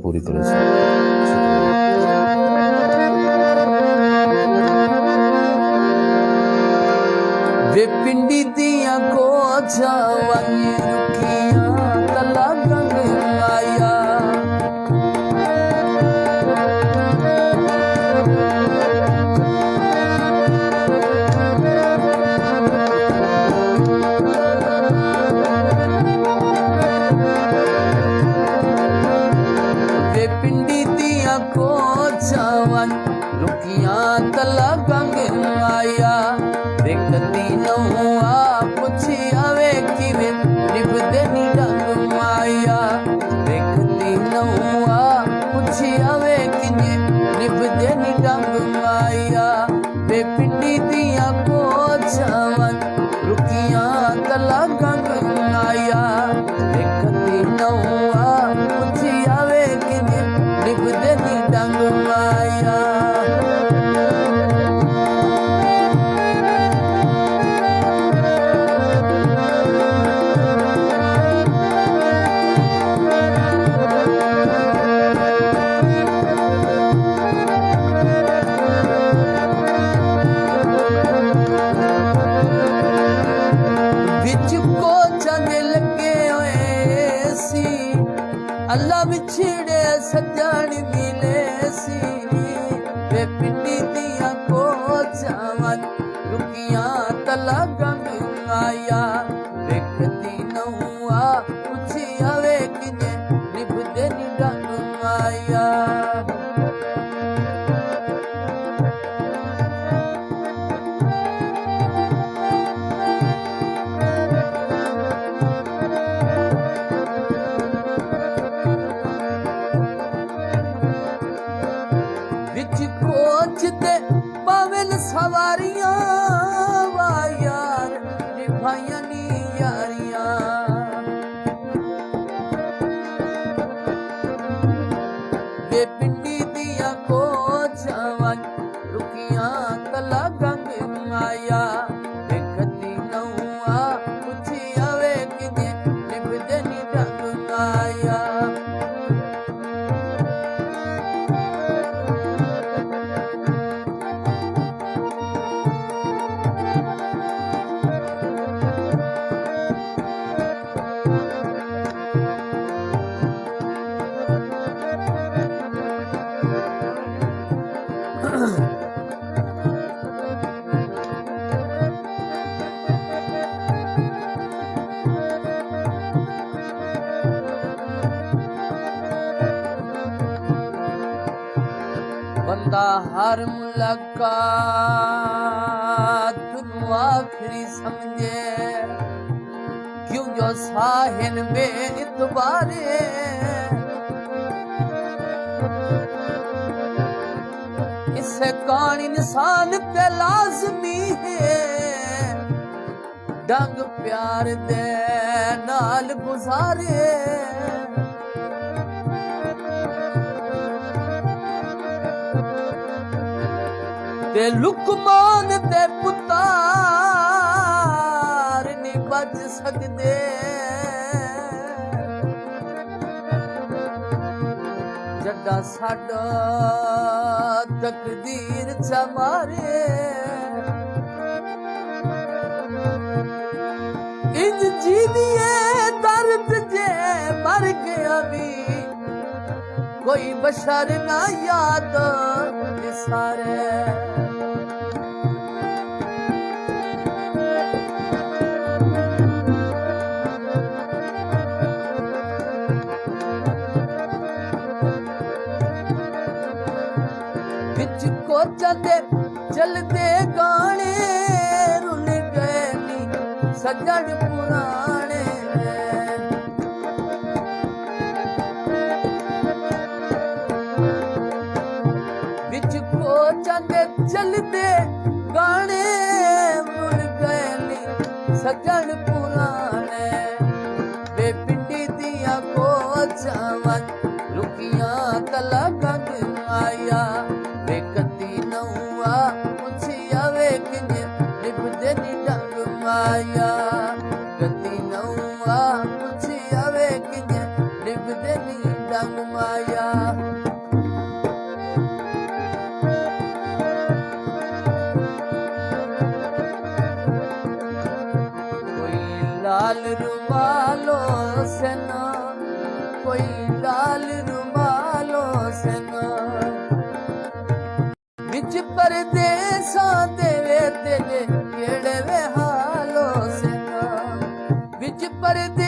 पूरी तरह से। वे पिंडी दिया को जावानी रुकिया तला गंग आया, को जावन रुकिया तला गंग आया, देखती न हुआ पुछी आवे किवे निभदे नी डंग आया, देखती न हुआ पुछी आवे किने निभदे नी डंग आया, वे पिंडी दिया को जावन रुकिया तला गंग आया, देखती न हुआ पुछी आवे किने निभदे नी डंग आया। अल्लाह बिछड़े सजन मिले सी, वे पिंडी दिया को जावन रुकिया तला गंग आया, देखती न हुआ पुछी आवे किने निभदे नी डंग आया। कोचते पावेल सवारियां वा यार निभाइया नी यारियां, वे पिंडी दिया को जावन रुकिया तला गंग आया, देखती न हुआ पुछी आवे किने निभदे नी डंग आया। बंदा हर मुलाकात को आखिरी समझे, क्यों जो साहिन बेइतबारे, इससे कौन इंसान पे लाजमी है, डंग प्यार दे नाल गुजारे। ते लुकमान ते पुत्तर नहीं बच सकते, जड्डा साडा तकदीर च मारे, इंज जीविए दर्द जे मर गया भी कोई बशर ना याद सारे। को चलते चलते गाने रुल गए नी सजन पुराने, बिच को चलते चलते गाने रुल गए नी सजन पुराने, वे पिंडी दिया को जावन रुकिया तला गंग आया, वे कती न हुआ पुछी आवे किने निभदे नी डंग आया, कती न हुआ पुछी आवे किने निभदे नी डंग आया। ਗਿਆ। ਕੋਈ ਲਾਲ ਰੁਮਾਲੋ ਸਨਾ, ਕੋਈ ਲਾਲ ਰੁਮਾਲੋ ਸਨਾ, ਵਿੱਚ ਪਰਦੇਸਾਂ ਦੇ ਵੇ ਦਿਲ ਕਿਹੜੇ ਵੇ ਹਾਲੋ ਸਨਾ, ਵਿੱਚ ਪਰਦੇ